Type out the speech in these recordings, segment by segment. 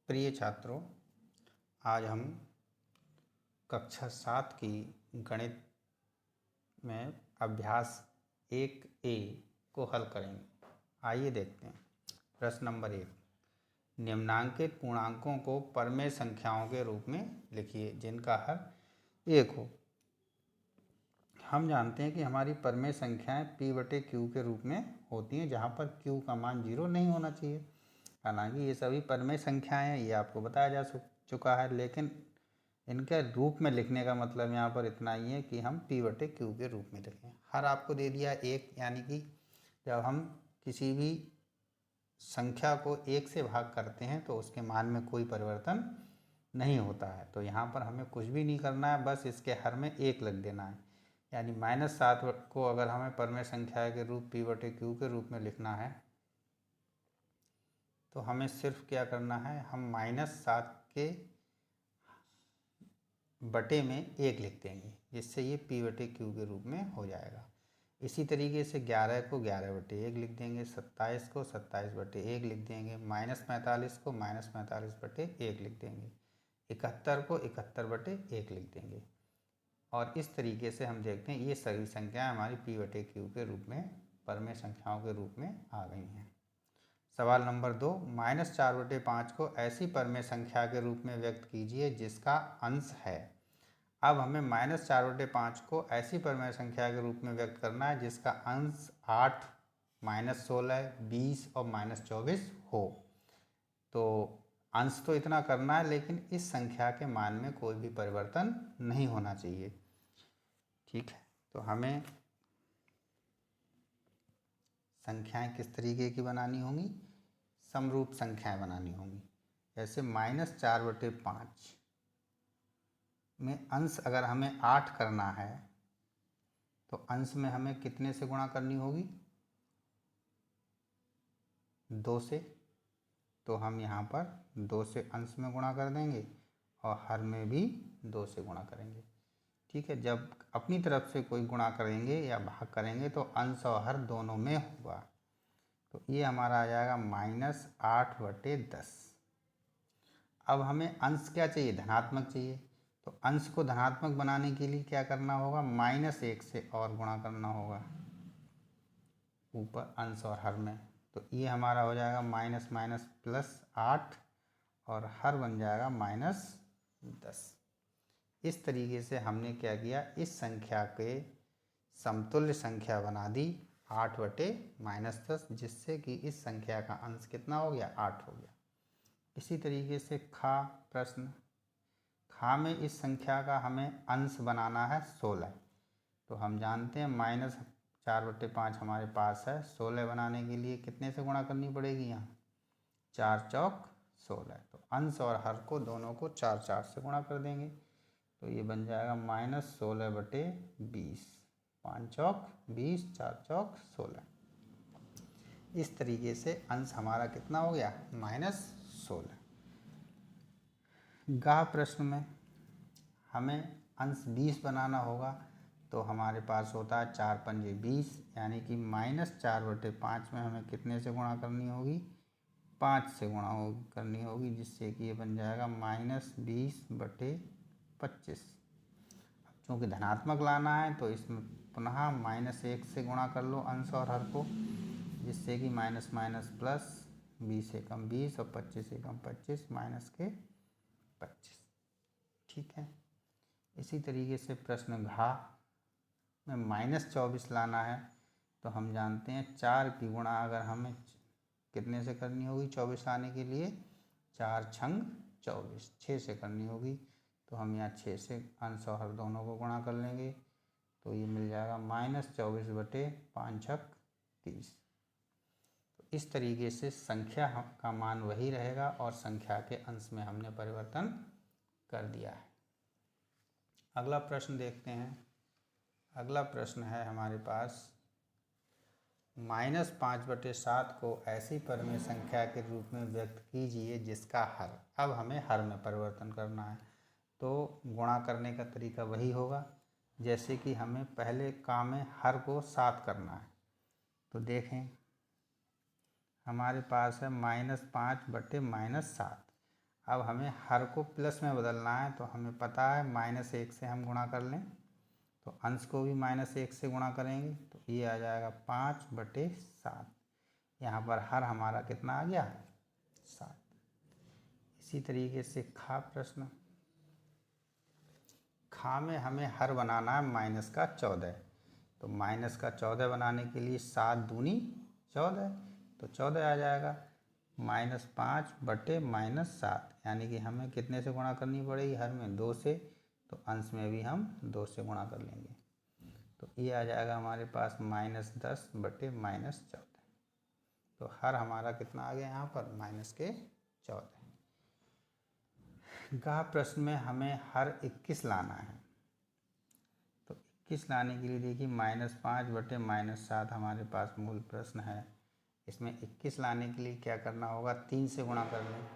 प्रिय छात्रों, आज हम कक्षा 7 की गणित में अभ्यास 1A को हल करेंगे। आइए देखते हैं। प्रश्न नंबर 1, निम्नांकित पूर्णांकों को परमेय संख्याओं के रूप में लिखिए जिनका हर 1 हो। हम जानते हैं कि हमारी परमेय संख्याएं P/Q के रूप में होती हैं, जहाँ पर Q का मान 0 नहीं होना चाहिए। हालांकि ये सभी परमेय संख्याएं हैं, ये आपको बताया जा चुका है, लेकिन इनके रूप में लिखने का मतलब यहाँ पर इतना ही है कि हम P/Q के रूप में लिखें। हर आपको दे दिया 1, यानी कि जब हम किसी भी संख्या को 1 से भाग करते हैं तो उसके मान में कोई परिवर्तन नहीं होता है। तो यहाँ पर हमें कुछ भी नहीं करना है, बस इसके हर में 1 लिख देना है। यानी -7 को अगर हमें परमेय संख्या के रूप P/Q के रूप में लिखना है तो हमें सिर्फ क्या करना है, हम -7 के बटे में 1 लिख देंगे, जिससे ये P/Q के रूप में हो जाएगा। इसी तरीके से 11 को 11/1 लिख देंगे, 27 को 27/1 लिख देंगे, -45 को -45/1 लिख देंगे, 71 को 71/1 लिख देंगे। और इस तरीके से हम देखते हैं ये सभी संख्याएं हमारी P/Q के रूप में परमेय संख्याओं के रूप में आ गई हैं। सवाल नंबर 2, -4/5 को ऐसी परमेय संख्या के रूप में व्यक्त कीजिए जिसका अंश है। अब हमें -4/5 को ऐसी परमेय संख्या के रूप में व्यक्त करना है जिसका अंश 8, -16, 20 और -24 हो। तो अंश तो इतना करना है, लेकिन इस संख्या के मान में कोई भी परिवर्तन नहीं होना चाहिए। ठीक है, तो हमें संख्याएं किस तरीके की बनानी होंगी, समरूप संख्याएं बनानी होंगी। जैसे -4/5 में अंश अगर हमें 8 करना है तो अंश में हमें कितने से गुणा करनी होगी, 2 से। तो हम यहाँ पर 2 से अंश में गुणा कर देंगे और हर में भी 2 से गुणा करेंगे। ठीक है, जब अपनी तरफ से कोई गुणा करेंगे या भाग करेंगे तो अंश और हर दोनों में होगा। तो ये हमारा आ जाएगा -8/10। अब हमें अंश क्या चाहिए, धनात्मक चाहिए। तो अंश को धनात्मक बनाने के लिए क्या करना होगा, -1 से और गुणा करना होगा ऊपर अंश और हर में। तो ये हमारा हो जाएगा -+8 और हर बन जाएगा -10। इस तरीके से हमने क्या किया, इस संख्या के समतुल्य संख्या बना दी 8/-10, जिससे कि इस संख्या का अंश कितना हो गया, 8 हो गया। इसी तरीके से प्रश्न खा में इस संख्या का हमें अंश बनाना है 16। तो हम जानते हैं -4/5 हमारे पास है। 16 बनाने के लिए कितने से गुणा करनी पड़ेगी, यहाँ 4 चौक 16। तो अंश और हर को दोनों को 4 से गुणा कर देंगे। तो ये बन जाएगा -16/20, 5 चौक 20, 4 चौक 16। इस तरीके से अंश हमारा कितना हो गया, -16। गा प्रश्न में हमें अंश 20 बनाना होगा। तो हमारे पास होता है 4 पंजे 20, यानी कि -4/5 में हमें कितने से गुणा करनी होगी, 5 से गुणा करनी होगी, जिससे कि ये बन जाएगा -20/25। अब चूँकि धनात्मक लाना है तो इसमें पुनः -1 से गुणा कर लो अंश और हर को, जिससे कि माइनस प्लस, 20 से कम 20 और 25 से कम 25, -25। ठीक है, इसी तरीके से प्रश्न घा में -24 लाना है। तो हम जानते हैं 4 की गुणा अगर हमें कितने से करनी होगी, 24 लाने के लिए 4 छंग 24, 6 से करनी होगी। तो हम यहाँ 6 से अंश और हर दोनों को गुणा कर लेंगे। तो ये मिल जाएगा -24/5 छक 30। तो इस तरीके से संख्या का मान वही रहेगा और संख्या के अंश में हमने परिवर्तन कर दिया है। अगला प्रश्न देखते हैं। अगला प्रश्न है हमारे पास, -5/7 को ऐसी परमेय संख्या के रूप में व्यक्त कीजिए जिसका हर। अब हमें हर में परिवर्तन करना है। तो गुणा करने का तरीका वही होगा जैसे कि हमें पहले काम में हर को 7 करना है। तो देखें हमारे पास है -5/-7। अब हमें हर को प्लस में बदलना है, तो हमें पता है -1 से हम गुणा कर लें, तो अंश को भी -1 से गुणा करेंगे, तो ये आ जाएगा 5/7। यहाँ पर हर हमारा कितना आ गया? 7। इसी तरीके से खा प्रश्न, खा में हमें हर बनाना है -14, तो -14 बनाने के लिए 7 दूनी 14, तो 14 आ जाएगा। -5/-7, यानी कि हमें कितने से गुणा करनी पड़ेगी? हर में 2 से, तो अंश में भी हम 2 से गुणा कर लेंगे, तो ये आ जाएगा हमारे पास -10/-14। तो हर हमारा कितना आ गया यहाँ पर? -14। गा प्रश्न में हमें हर 21 लाना है, तो 21 लाने के लिए देखिए -5/-7 हमारे पास मूल प्रश्न है। इसमें 21 लाने के लिए क्या करना होगा? 3 से गुणा कर लें,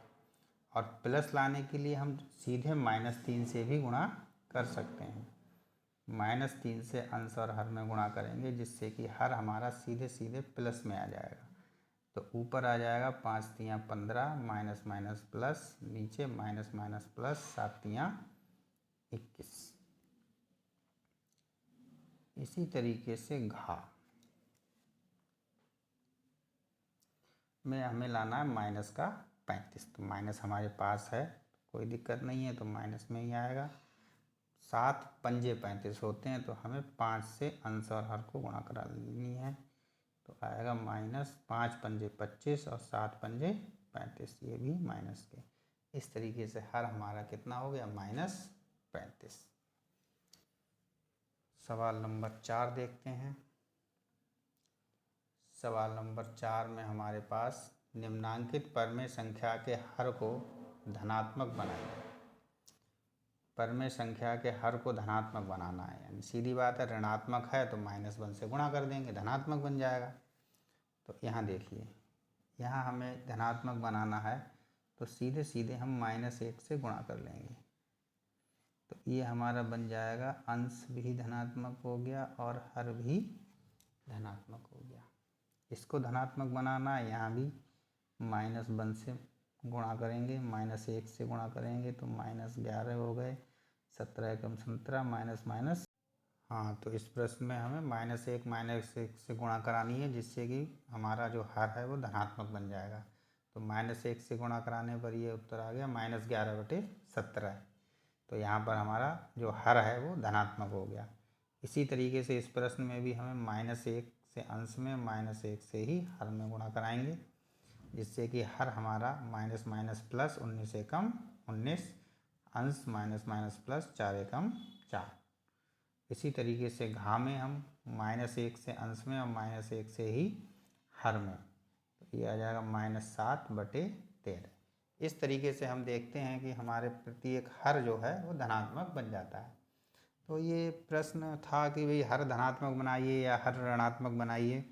और प्लस लाने के लिए हम सीधे -3 से भी गुणा कर सकते हैं। -3 से अंश और हर में गुणा करेंगे, जिससे कि हर हमारा सीधे सीधे प्लस में आ जाएगा, तो ऊपर आ जाएगा 5 तियाँ 15, माइनस माइनस प्लस, नीचे माइनस माइनस प्लस, 7 तियाँ 21। इसी तरीके से घा में हमें लाना है -35, तो माइनस हमारे पास है, कोई दिक्कत नहीं है, तो माइनस में ही आएगा। 7 पंजे 35 होते हैं, तो हमें 5 से अंश और हर को गुणा करा लेनी है, तो आएगा -5 पंजे 25 और 7 पंजे 35, ये भी माइनस के। इस तरीके से हर हमारा कितना हो गया? -35। सवाल नंबर 4 देखते हैं। सवाल नंबर 4 में हमारे पास निम्नांकित परमेय संख्या के हर को धनात्मक बनाइए। परमेय संख्या के हर को धनात्मक बनाना है, यानी सीधी बात है, ऋणात्मक है तो -1 से गुणा कर देंगे, धनात्मक बन जाएगा। तो यहाँ देखिए, यहाँ हमें धनात्मक बनाना है, तो सीधे सीधे हम -1 से गुणा कर लेंगे, तो ये हमारा बन जाएगा, अंश भी धनात्मक हो गया और हर भी धनात्मक हो गया। इसको धनात्मक बनाना है, यहाँ भी -1 से गुणा करेंगे, -1 से गुणा करेंगे तो -11 हो गए, 17 एकम 17, माइनस माइनस। हाँ, तो इस प्रश्न में हमें -1 से गुणा करानी है, जिससे कि हमारा जो हर है वो धनात्मक बन जाएगा। तो -1 से गुणा कराने पर ये उत्तर आ गया -11/17। तो यहाँ पर हमारा जो हर है वो धनात्मक हो गया। इसी तरीके से इस प्रश्न में भी हमें -1 से अंश में, -1 से ही हर में गुणा कराएंगे, जिससे कि हर हमारा माइनस माइनस प्लस, 19 एकम 19, अंश माइनस माइनस प्लस, 4 एकम 4। इसी तरीके से घा में हम -1 से अंश में और -1 से ही हर में, तो ये आ जाएगा -7/13। इस तरीके से हम देखते हैं कि हमारे प्रत्येक हर जो है वो धनात्मक बन जाता है। तो ये प्रश्न था कि भाई हर धनात्मक बनाइए या हर ऋणात्मक बनाइए,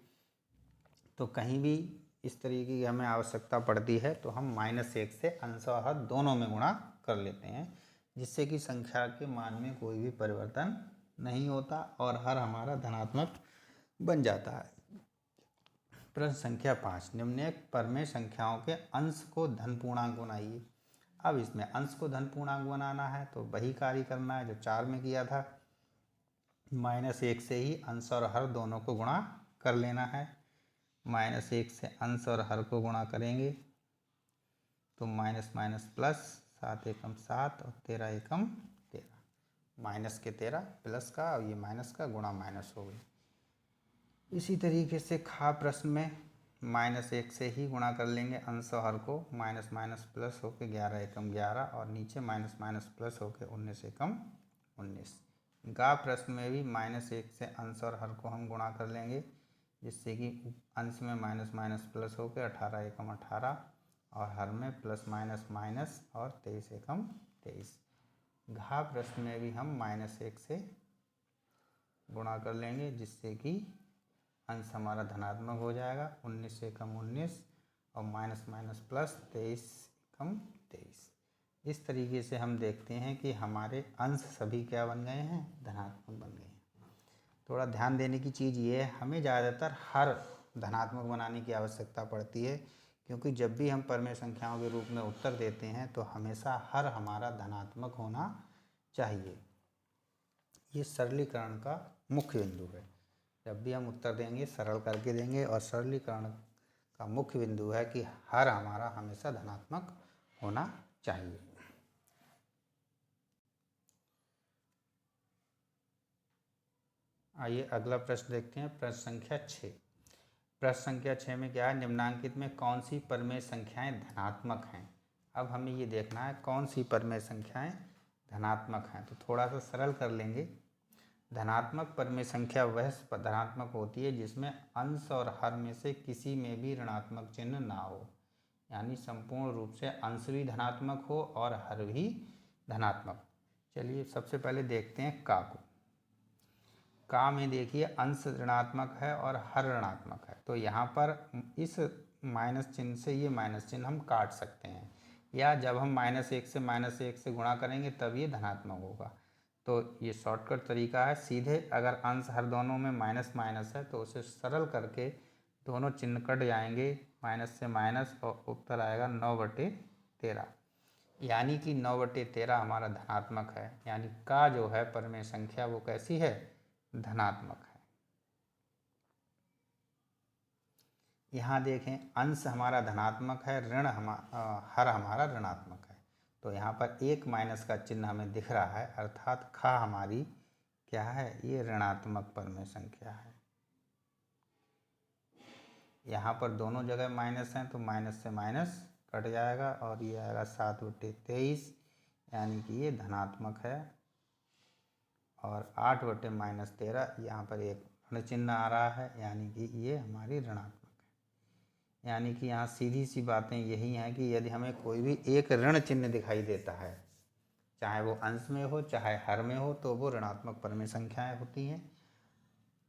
तो कहीं भी इस तरीके की हमें आवश्यकता पड़ती है तो हम -1 से अंश और हर दोनों में गुणा कर लेते हैं, जिससे कि संख्या के मान में कोई भी परिवर्तन नहीं होता और हर हमारा धनात्मक बन जाता है। प्रश्न संख्या 5, निम्नलिखित परमेय संख्याओं के अंश को धन पूर्णांक बनाइए। अब इसमें अंश को धन पूर्णांक बनाना है तो वही कार्य करना है जो 4 में किया था, -1 से ही अंश और हर दोनों को गुणा कर लेना है। -1 से अंश और हर को गुणा करेंगे तो माइनस माइनस प्लस, 7 एकम 7 और 13 एकम 13, माइनस के 13 प्लस का और ये माइनस का गुणा माइनस हो गई। इसी तरीके से खा प्रश्न में -1 से ही गुणा कर लेंगे अंश और हर को, माइनस माइनस प्लस होके 11 एकम 11 और नीचे माइनस माइनस प्लस होके 19 एकम 19। गा प्रश्न में भी -1 से अंश और हर को हम गुणा कर लेंगे, जिससे कि अंश में माइनस माइनस प्लस होकर 18 एकम 18 और हर में प्लस माइनस माइनस और 23 एकम 23। घा प्रश्न में भी हम -1 से गुणा कर लेंगे, जिससे कि अंश हमारा धनात्मक हो जाएगा, 19 एकम 19 और माइनस माइनस प्लस 23 एकम 23। इस तरीके से हम देखते हैं कि हमारे अंश सभी क्या बन गए हैं? धनात्मक बन गए हैं। थोड़ा ध्यान देने की चीज़ ये है, हमें ज़्यादातर हर धनात्मक बनाने की आवश्यकता पड़ती है, क्योंकि जब भी हम परमेय संख्याओं के रूप में उत्तर देते हैं तो हमेशा हर हमारा धनात्मक होना चाहिए। ये सरलीकरण का मुख्य बिंदु है। जब भी हम उत्तर देंगे सरल करके देंगे, और सरलीकरण का मुख्य बिंदु है कि हर हमारा हमेशा धनात्मक होना चाहिए। आइए अगला प्रश्न देखते हैं, प्रश्न संख्या 6। प्रश्न संख्या 6 में क्या है, निम्नांकित में कौन सी परमेय संख्याएं धनात्मक हैं। अब हमें ये देखना है कौन सी परमेय संख्याएं धनात्मक हैं। तो थोड़ा सा सरल कर लेंगे। धनात्मक परमेय संख्या वह धनात्मक होती है जिसमें अंश और हर में से किसी में भी ऋणात्मक चिन्ह ना हो, यानी संपूर्ण रूप से अंश भी धनात्मक हो और हर भी धनात्मक। चलिए सबसे पहले देखते हैं का को। का में देखिए अंश ऋणात्मक है और हर ऋणात्मक है, तो यहाँ पर इस माइनस चिन्ह से ये माइनस चिन्ह हम काट सकते हैं, या जब हम -1 से गुणा करेंगे तब ये धनात्मक होगा। तो ये शॉर्टकट तरीका है, सीधे अगर अंश हर दोनों में माइनस माइनस है तो उसे सरल करके दोनों चिन्ह कट जाएंगे, माइनस से माइनस, और उत्तर आएगा 9/13, यानी कि 9/13 हमारा धनात्मक है। यानी का जो है परमेय संख्या वो कैसी है, धनात्मक है। यहाँ देखें अंश हमारा धनात्मक है, हर हमारा ऋणात्मक है। तो यहाँ पर एक माइनस का चिन्ह हमें दिख रहा है, अर्थात खा हमारी क्या है, ये ऋणात्मक परमेय संख्या है। यहाँ पर दोनों जगह माइनस हैं तो माइनस से माइनस कट जाएगा और ये आएगा 7/23, यानी कि ये धनात्मक है। और 8/-13 यहाँ पर एक ऋण चिन्ह आ रहा है, यानी कि ये हमारी ऋणात्मक है। यानी कि यहाँ सीधी सी बातें यही हैं कि यदि हमें कोई भी एक ऋण चिन्ह दिखाई देता है, चाहे वो अंश में हो चाहे हर में हो, तो वो ऋणात्मक परमेय संख्याएं होती हैं।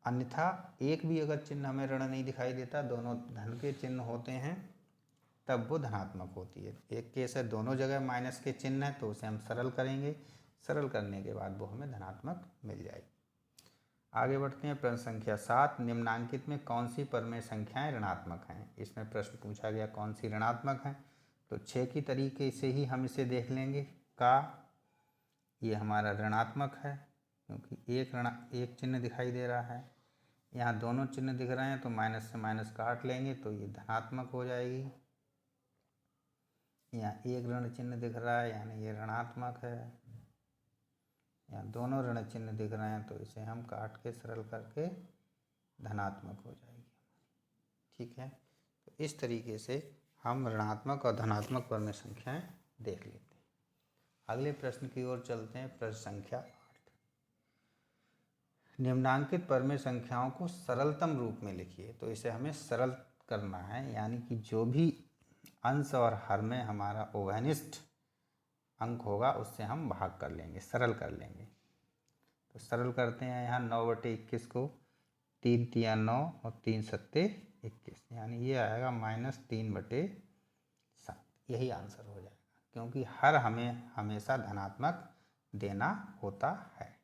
अन्यथा एक भी अगर चिन्ह हमें ऋण नहीं दिखाई देता, दोनों धन के चिन्ह होते हैं, तब वो धनात्मक होती है। एक केस है दोनों जगह माइनस के चिन्ह है, तो उसे हम सरल करेंगे, सरल करने के बाद वो हमें धनात्मक मिल जाएगी। आगे बढ़ते हैं, प्रश्न संख्या 7, निम्नांकित में कौन सी परमेय संख्याएं ऋणात्मक हैं। इसमें प्रश्न पूछा गया कौन सी ऋणात्मक हैं, तो 6 की तरीके से ही हम इसे देख लेंगे। का ये हमारा ऋणात्मक है क्योंकि एक चिन्ह दिखाई दे रहा है, यहाँ दोनों चिन्ह दिख रहे हैं तो माइनस से माइनस काट लेंगे तो ये धनात्मक हो जाएगी। यहाँ एक ऋण चिन्ह दिख रहा है यानी ये ऋणात्मक है, यहाँ दोनों ऋण चिन्ह दिख रहे हैं तो इसे हम काट के सरल करके धनात्मक हो जाएगी। ठीक है, तो इस तरीके से हम ऋणात्मक और धनात्मक परमेय संख्याएं देख लेते हैं। अगले प्रश्न की ओर चलते हैं, प्रश्न संख्या 8। निम्नांकित परमेय संख्याओं को सरलतम रूप में लिखिए। तो इसे हमें सरल करना है, यानी कि जो भी अंश और हर में हमारा उभयनिष्ठ अंक होगा उससे हम भाग कर लेंगे, सरल कर लेंगे। तो सरल करते हैं, यहाँ 9/21 को 3 तिया 9 और 3 सत्ते 21, यानी ये आएगा -3/7। यही आंसर हो जाएगा, क्योंकि हर हमें हमेशा धनात्मक देना होता है।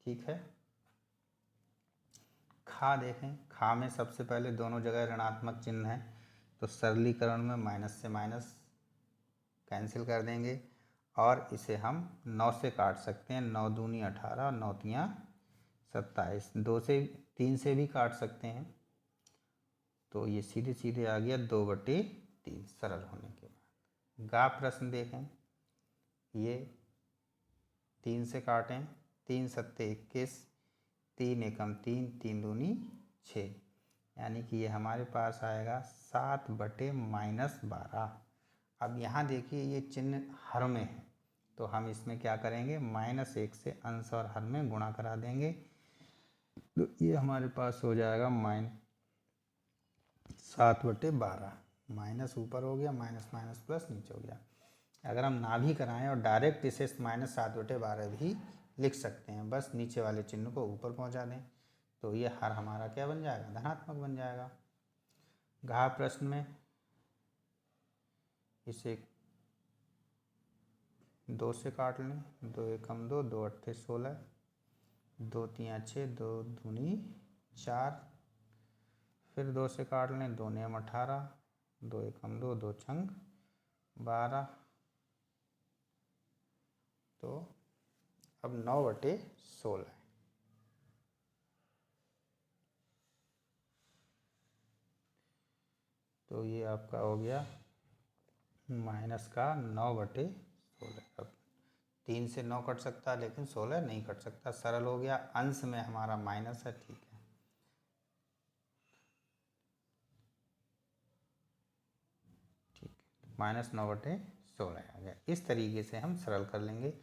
ठीक है, खा देखें, खा में सबसे पहले दोनों जगह ऋणात्मक चिन्ह है, तो सरलीकरण में माइनस से माइनस कैंसिल कर देंगे और इसे हम 9 से काट सकते हैं। 9 दूनी 18, 9 तियाँ 27, 2 से 3 से भी काट सकते हैं, तो ये सीधे सीधे आ गया 2/3 सरल होने के बाद। गा प्रश्न देखें, ये 3 से काटें, 3 सत्ते 21, 3 एकम 3, 3 दूनी 6, यानी कि ये हमारे पास आएगा 7/-12। अब यहाँ देखिए ये चिन्ह हर में है, तो हम इसमें क्या करेंगे, -1 से अंश और हर में गुणा करा देंगे, तो ये हमारे पास हो जाएगा -7/12। माइनस ऊपर हो गया, माइनस माइनस प्लस नीचे हो गया। अगर हम ना भी कराएं और डायरेक्ट इसे -7/12 भी लिख सकते हैं, बस नीचे वाले चिन्ह को ऊपर पहुंचा दें, तो ये हर हमारा क्या बन जाएगा, धनात्मक बन जाएगा। घा प्रश्न में इसे 2 से काट लें, 2 एकम 2, 2 अट्ठे 16, 2 तियाँ 6, 2 दूनी 4, फिर 2 से काट लें, 2 नेम 18, 2 एकम 2, 2 छंग 12। तो अब 9/16 है। तो ये आपका हो गया माइनस का 9/16। अब 3 से 9 कट सकता है लेकिन 16 नहीं कट सकता, सरल हो गया। अंश में हमारा माइनस है, ठीक है। ठीक, -9/16 आ गया। इस तरीके से हम सरल कर लेंगे।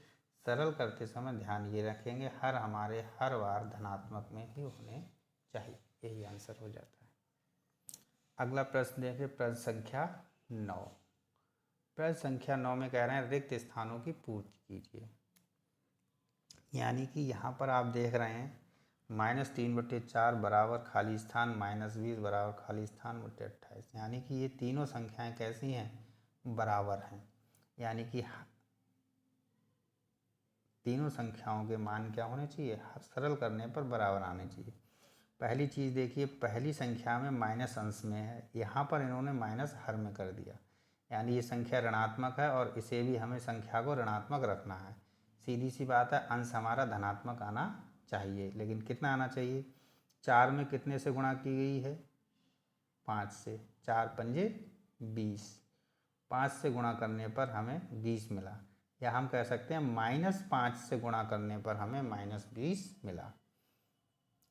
सरल करते समय ध्यान ये रखेंगे हर बार धनात्मक में ही होने चाहिए, यही आंसर हो जाता है। अगला प्रश्न देखिए, प्रश्न संख्या 9। प्रश्न संख्या 9 में कह रहे हैं रिक्त स्थानों की पूर्ति कीजिए। यानी कि यहाँ पर आप देख रहे हैं -3/4 बराबर खाली स्थान -20 बराबर खाली स्थान बटे 28। यानी कि ये तीनों संख्याएं कैसी हैं, बराबर हैं। यानी कि तीनों संख्याओं के मान क्या होने चाहिए, सरल करने पर बराबर आने चाहिए। पहली चीज़ देखिए, पहली संख्या में माइनस अंश में है, यहाँ पर इन्होंने माइनस हर में कर दिया। यानी ये संख्या ऋणात्मक है और इसे भी हमें संख्या को ऋणात्मक रखना है। सीधी सी बात है, अंश हमारा धनात्मक आना चाहिए, लेकिन कितना आना चाहिए। 4 में कितने से गुणा की गई है, 5 से। 4 पंजे 20, 5 से गुणा करने पर हमें 20 मिला। या हम कह सकते हैं -5 से गुणा करने पर हमें -20 मिला।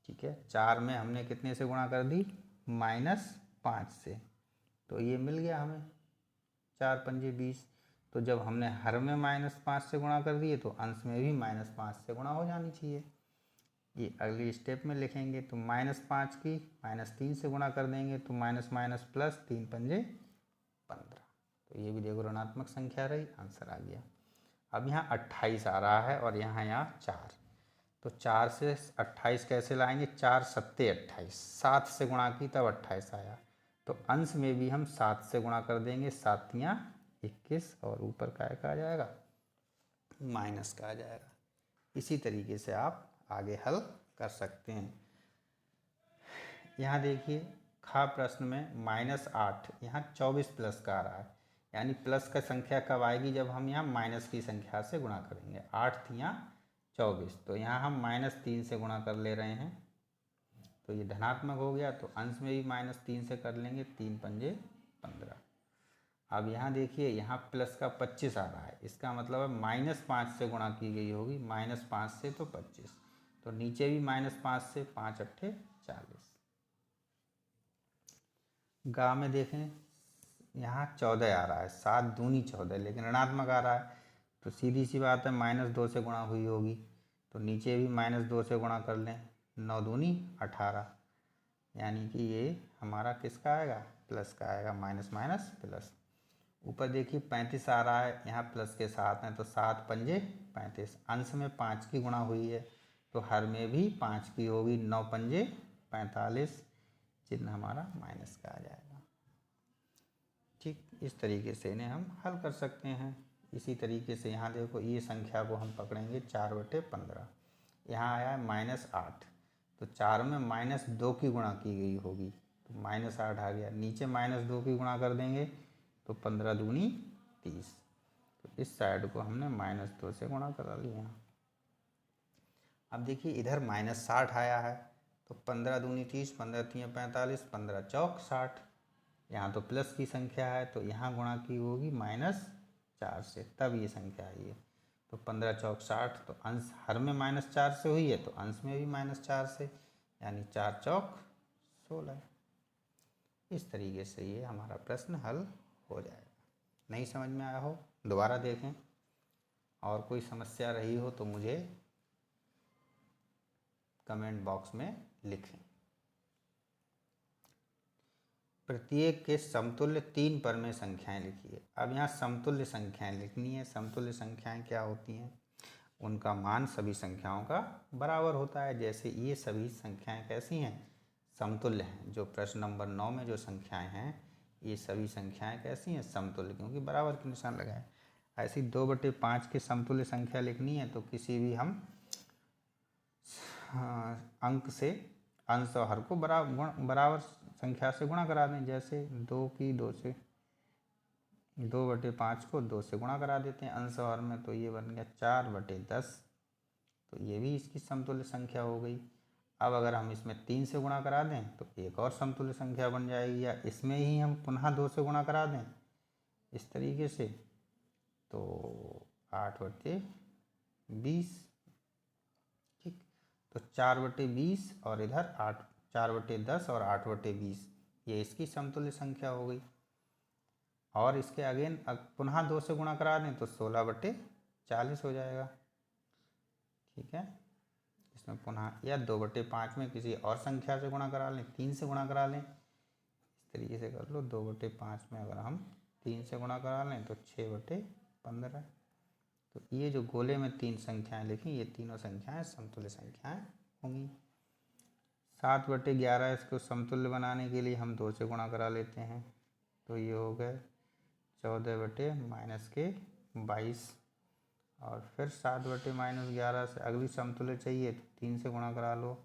ठीक है, 4 में हमने कितने से गुणा कर दी, -5 से, तो ये मिल गया हमें 4 पंजे 20। तो जब हमने हर में -5 से गुणा कर दिए तो अंश में भी -5 से गुणा हो जानी चाहिए। ये अगली स्टेप में लिखेंगे, तो -5 की -3 से गुणा कर देंगे तो माइनस माइनस प्लस 3 पंजे 15। तो ये भी देखो ऋणात्मक संख्या रही, आंसर आ गया। अब यहाँ 28 आ रहा है और यहाँ 4, तो 4 से 28 कैसे लाएंगे, 4 सत्ते 28, 7 से गुणा की तब 28 आया। तो अंश में भी हम 7 से गुणा कर देंगे, 7तियाँ 21 और ऊपर का आ जाएगा, माइनस का आ जाएगा। इसी तरीके से आप आगे हल कर सकते हैं। यहाँ देखिए खा प्रश्न में -8, यहाँ 24 प्लस का आ रहा है। यानी प्लस का संख्या कब आएगी, जब हम यहाँ माइनस की संख्या से गुणा करेंगे। 8तियाँ 24, तो यहाँ हम -3 से गुणा कर ले रहे हैं, तो ये धनात्मक हो गया। तो अंश में भी -3 से कर लेंगे, 3 पंजे 15। अब यहाँ देखिए, यहाँ प्लस का 25 आ रहा है, इसका मतलब है -5 से गुणा की गई होगी, -5 से तो 25, तो नीचे भी -5 से, 5 अट्ठे 40। गा में देखें, यहाँ 14 आ रहा है, 7 दूनी 14, लेकिन ऋणात्मक आ रहा है, तो सीधी सी बात है -2 से गुणा हुई होगी, तो नीचे भी -2 से गुणा कर लें, 9 दूनी 18। यानी कि ये हमारा किसका आएगा, प्लस का आएगा, माइनस माइनस प्लस। ऊपर देखिए 35 आ रहा है, यहाँ प्लस के साथ हैं, तो 7 पंजे 35, अंश में 5 की गुणा हुई है, तो हर में भी 5 की होगी, 9 पंजे 45, चिन्ह हमारा माइनस का आ जाएगा। ठीक, इस तरीके से इन्हें हम हल कर सकते हैं। इसी तरीके से यहाँ देखो, ये संख्या को हम पकड़ेंगे 4/15, यहाँ आया है -8, तो 4 में -2 की गुणा की गई होगी, तो -8 आ गया। नीचे -2 की गुणा कर देंगे तो 15 दूनी 30, तो इस साइड को हमने -2 से गुणा करा लिया। अब देखिए इधर -60 आया है, तो 15 दूनी 30, 15 तियाँ 45, 15 चौक 60। यहाँ तो प्लस की संख्या है, तो यहाँ गुणा की होगी -4 से, तब ये संख्या आई है। तो 15 चौक 60, तो अंश हर में -4 से हुई है, तो अंश में भी -4 से, यानी 4 चौक 16। इस तरीके से ये हमारा प्रश्न हल हो जाएगा। नहीं समझ में आया हो दोबारा देखें, और कोई समस्या रही हो तो मुझे कमेंट बॉक्स में लिखें। प्रत्येक के समतुल्य 3 परमेय संख्याएं लिखिए। अब यहाँ समतुल्य संख्याएं लिखनी है। समतुल्य संख्याएं क्या होती हैं, उनका मान सभी संख्याओं का बराबर होता है। जैसे ये सभी संख्याएं कैसी हैं, समतुल्य हैं। जो प्रश्न नंबर 9 में जो संख्याएं हैं, ये सभी संख्याएं कैसी हैं, समतुल्य, क्योंकि बराबर के निशान लगाए। ऐसी 2/5 की समतुल्य संख्या लिखनी है, तो किसी भी हम अंक से अंश और हर को बराबर संख्या से गुणा करा दें। जैसे 2 की 2 से 2/5 को 2 से गुणा करा देते हैं अंश और में, तो ये बन गया 4/10। तो ये भी इसकी समतुल्य संख्या हो गई। अब अगर हम इसमें 3 से गुणा करा दें तो एक और समतुल्य संख्या बन जाएगी, या इसमें ही हम पुनः 2 से गुणा करा दें इस तरीके से, तो 8/20। ठीक, तो 4/20 और इधर 4/10 और 8/20, ये इसकी समतुल्य संख्या हो गई। और इसके अगेन पुनः 2 से गुणा करा दें तो 16/40 हो जाएगा। ठीक है, इसमें पुनः, या 2/5 में किसी और संख्या से गुणा करा लें, 3 से गुणा करा लें, इस तरीके से कर लो। 2/5 में अगर हम 3 से गुणा करा लें तो 6/15। तो ये जो गोले में 3 संख्याएं लिखी, ये तीनों संख्याएं समतुल्य संख्याएं होंगी। 7/11 इसको समतुल्य बनाने के लिए हम 2 से गुणा करा लेते हैं, तो ये हो गए 14/-22। और फिर 7/-11 से अगली समतुल्य चाहिए तो 3 से गुणा करा लो।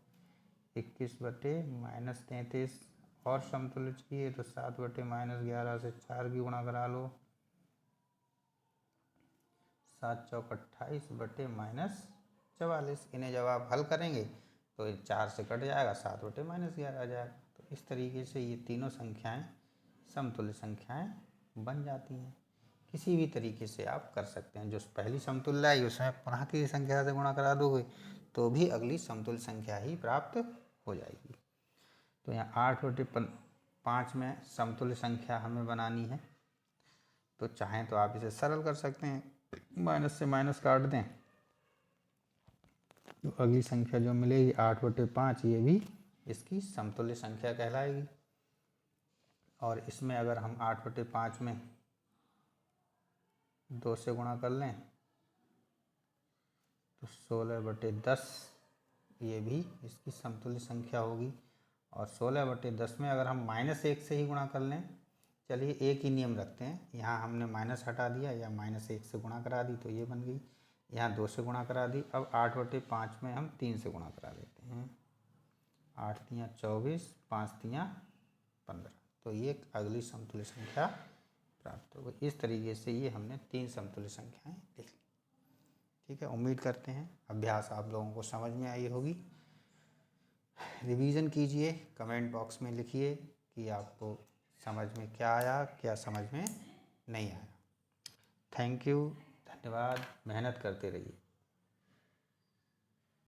21/-33 और समतुल्य चाहिए तो 7/-11 से 4 की गुणा करा लो। 7 चौक 28/-44। इन्हें जब आप हल करेंगे तो 4 से कट जाएगा, 7/-11 आ जाएगा। तो इस तरीके से ये तीनों संख्याएं समतुल्य संख्याएं बन जाती हैं। किसी भी तरीके से आप कर सकते हैं। जो पहली समतुल्य आई उसमें पुनः किसी संख्या से गुणा करा दोगे तो भी अगली समतुल्य संख्या ही प्राप्त हो जाएगी। तो यहाँ 8/5 में समतुल्य संख्या हमें बनानी है, तो चाहें तो आप इसे सरल कर सकते हैं, माइनस से माइनस काट दें तो अगली संख्या जो मिलेगी 8/5, ये भी इसकी समतुल्य संख्या कहलाएगी। और इसमें अगर हम 8/5 में 2 से गुणा कर लें तो 16/10, ये भी इसकी समतुल्य संख्या होगी। और 16/10 में अगर हम -1 से ही गुणा कर लें, चलिए एक ही नियम रखते हैं, यहाँ हमने माइनस हटा दिया या -1 से गुणा करा दी तो ये बन गई। यहाँ 2 से गुणा करा दी। अब 8/5 में हम 3 से गुणा करा लेते हैं। 8 तियाँ 24, 5 तियाँ 15, तो ये अगली समतुल्य संख्या प्राप्त हो गई। इस तरीके से ये हमने 3 समतुल्य संख्याएं लिख ली। ठीक है, उम्मीद करते हैं अभ्यास आप लोगों को समझ में आई होगी। रिवीजन कीजिए, कमेंट बॉक्स में लिखिए कि आपको समझ में क्या आया, क्या समझ में नहीं आया। थैंक यू, धन्यवाद, मेहनत करते रहिए।